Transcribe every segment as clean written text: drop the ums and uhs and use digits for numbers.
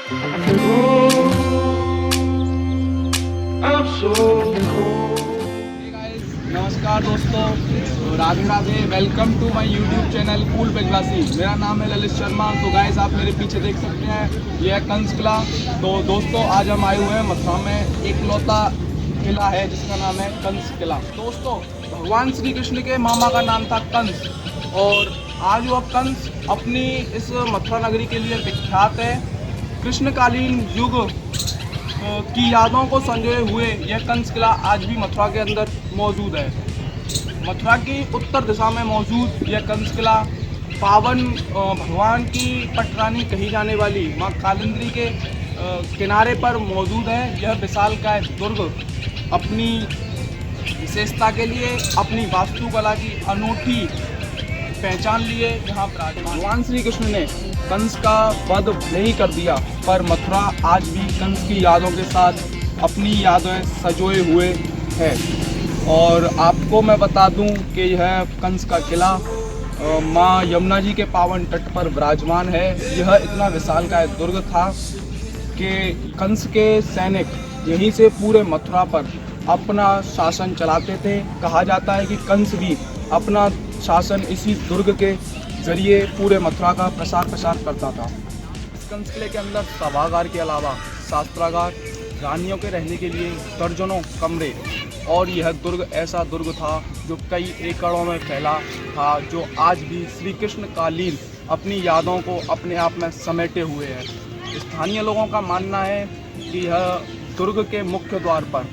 नमस्कार दोस्तों, Radhe Radhe. Welcome to my YouTube channel cool बेजवासी। मेरा नाम है ललित शर्मा। तो गाइस, आप मेरे पीछे देख सकते हैं, यह है कंस किला। तो दोस्तों, आज हम आए हुए हैं मथुरा में एक लौता किला है जिसका नाम है कंस किला। दोस्तों, भगवान श्री कृष्ण के मामा का नाम था कंस, और आज वह कंस अपनी इस मथुरा नगरी के लिए विख्यात है। कृष्णकालीन युग की यादों को संजोए हुए यह कंस किला आज भी मथुरा के अंदर मौजूद है। मथुरा की उत्तर दिशा में मौजूद यह कंस किला पावन भगवान की पटरानी कही जाने वाली माँ कालिंदी के किनारे पर मौजूद है। यह विशालकाय दुर्ग अपनी विशेषता के लिए, अपनी वास्तुकला की अनूठी पहचान लिए यहाँ पर भगवान श्री कृष्ण ने कंस का वध नहीं कर दिया, पर मथुरा आज भी कंस की यादों के साथ अपनी यादें सजोए हुए है। और आपको मैं बता दूं कि यह कंस का किला माँ यमुना जी के पावन तट पर विराजमान है। यह इतना विशालकाय दुर्ग था कि कंस के सैनिक यहीं से पूरे मथुरा पर अपना शासन चलाते थे। कहा जाता है कि कंस भी अपना शासन इसी दुर्ग के जरिए पूरे मथुरा का प्रसार करता था। इस कंस किले के अंदर सभागार के अलावा शास्त्रागार, रानियों के रहने के लिए दर्जनों कमरे, और यह दुर्ग ऐसा दुर्ग था जो कई एकड़ों में फैला था, जो आज भी श्री कृष्ण कालीन अपनी यादों को अपने आप में समेटे हुए है। स्थानीय लोगों का मानना है कि यह दुर्ग के मुख्य द्वार पर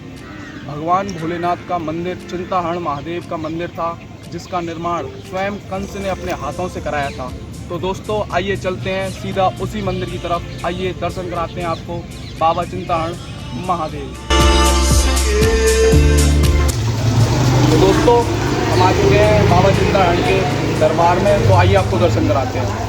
भगवान भोलेनाथ का मंदिर, चिंताहरण महादेव का मंदिर था, जिसका निर्माण स्वयं कंस ने अपने हाथों से कराया था। तो दोस्तों, आइए चलते हैं सीधा उसी मंदिर की तरफ। आइए दर्शन कराते हैं आपको बाबा चिंताहरण महादेव। तो दोस्तों, हम आ चुके हैं बाबा चिंताहरण के दरबार में। तो आइए आपको दर्शन कराते हैं।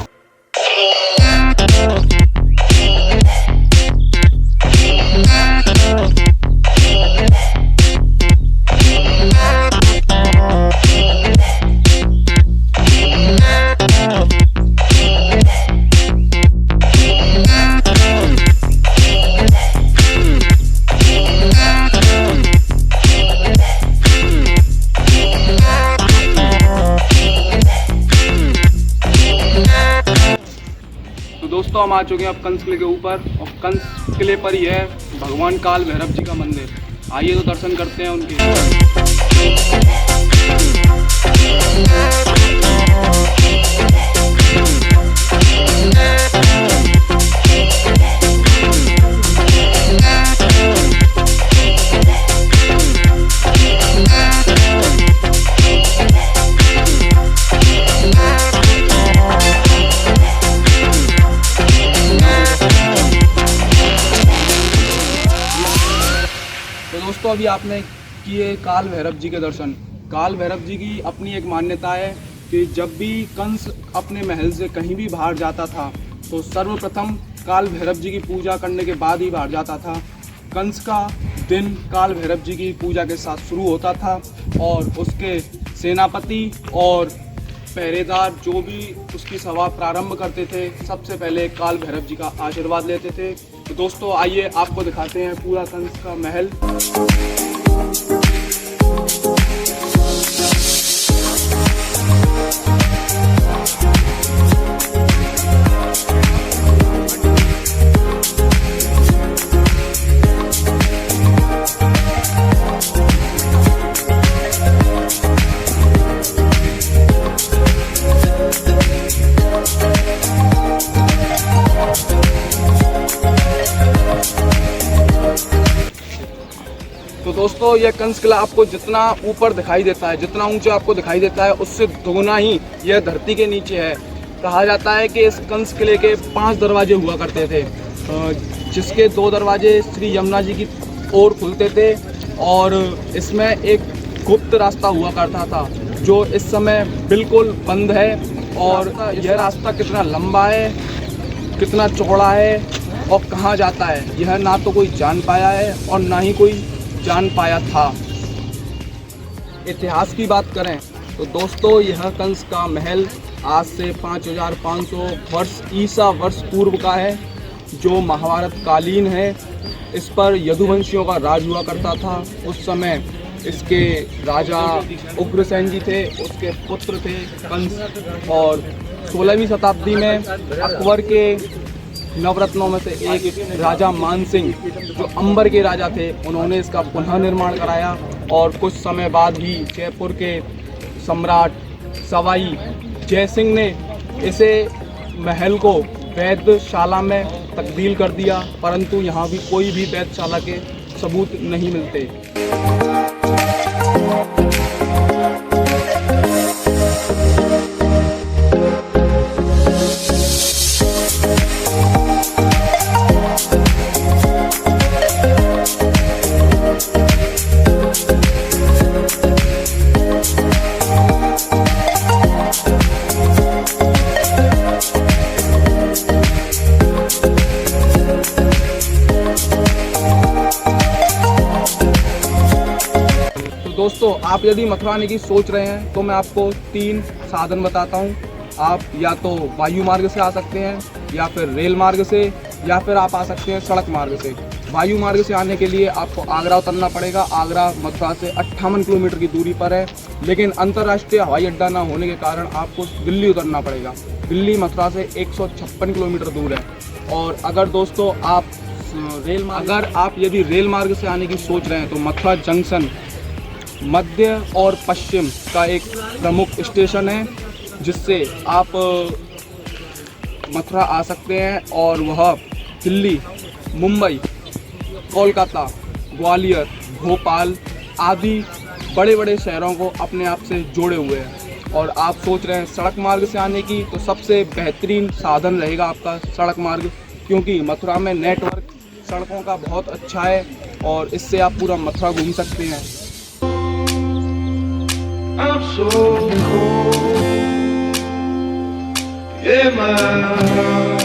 दोस्तों, हम आ चुके हैं अब कंस किले के ऊपर, और कंस किले पर ही है भगवान काल भैरव जी का मंदिर। आइए तो दर्शन करते हैं उनके। दोस्तों, अभी आपने किए काल भैरव जी के दर्शन। काल भैरव जी की अपनी एक मान्यता है कि जब भी कंस अपने महल से कहीं भी बाहर जाता था तो सर्वप्रथम काल भैरव जी की पूजा करने के बाद ही बाहर जाता था। कंस का दिन काल भैरव जी की पूजा के साथ शुरू होता था, और उसके सेनापति और पहरेदार जो भी उसकी सभा प्रारंभ करते थे, सबसे पहले काल भैरव जी का आशीर्वाद लेते थे। तो दोस्तों, आइए आपको दिखाते हैं पूरा कंस का महल। तो दोस्तों, यह कंस किला आपको जितना ऊपर दिखाई देता है, जितना ऊंचा आपको दिखाई देता है, उससे दोगुना ही यह धरती के नीचे है। कहा जाता है कि इस कंस किले के 5 दरवाजे हुआ करते थे, जिसके 2 दरवाजे श्री यमुना जी की ओर खुलते थे, और इसमें एक गुप्त रास्ता हुआ करता था जो इस समय बिल्कुल बंद है। और यह रास्ता कितना लंबा है, कितना चौड़ा है और कहाँ जाता है, यह ना तो कोई जान पाया है और ना ही कोई जान पाया था। इतिहास की बात करें तो दोस्तों, यह कंस का महल आज से 5500 वर्ष ईसा वर्ष पूर्व का है। जो महाभारत कालीन है। इस पर यदुवंशियों का राज हुआ करता था। उस समय इसके राजा उग्रसेन जी थे, उसके पुत्र थे कंस। और 16वीं शताब्दी में अकबर के नवरत्नों में से एक राजा मानसिंह, जो अंबर के राजा थे, उन्होंने इसका पुनः निर्माण कराया। और कुछ समय बाद ही जयपुर के सम्राट सवाई जयसिंह ने इसे महल को वैधशाला में तब्दील कर दिया, परंतु यहाँ भी कोई भी वैधशाला के सबूत नहीं मिलते। दोस्तों, आप यदि मथुरा आने की सोच रहे हैं तो मैं आपको 3 साधन बताता हूं। आप या तो वायु मार्ग से आ सकते हैं, या फिर रेल मार्ग से, या फिर आप आ सकते हैं सड़क मार्ग से। वायु मार्ग से आने के लिए आपको आगरा उतरना पड़ेगा। आगरा मथुरा से 58 किलोमीटर की दूरी पर है, लेकिन अंतर्राष्ट्रीय हवाई अड्डा न होने के कारण आपको दिल्ली उतरना पड़ेगा। दिल्ली मथुरा से 156 किलोमीटर दूर है। और अगर दोस्तों आप यदि रेल मार्ग से आने की सोच रहे हैं तो मथुरा जंक्शन मध्य और पश्चिम का एक प्रमुख स्टेशन है, जिससे आप मथुरा आ सकते हैं। और वह दिल्ली, मुंबई, कोलकाता, ग्वालियर, भोपाल आदि बड़े बड़े शहरों को अपने आप से जोड़े हुए हैं। और आप सोच रहे हैं सड़क मार्ग से आने की, तो सबसे बेहतरीन साधन रहेगा आपका सड़क मार्ग, क्योंकि मथुरा में नेटवर्क सड़कों का बहुत अच्छा है और इससे आप पूरा मथुरा घूम सकते हैं। I'm so cold, yeah, man.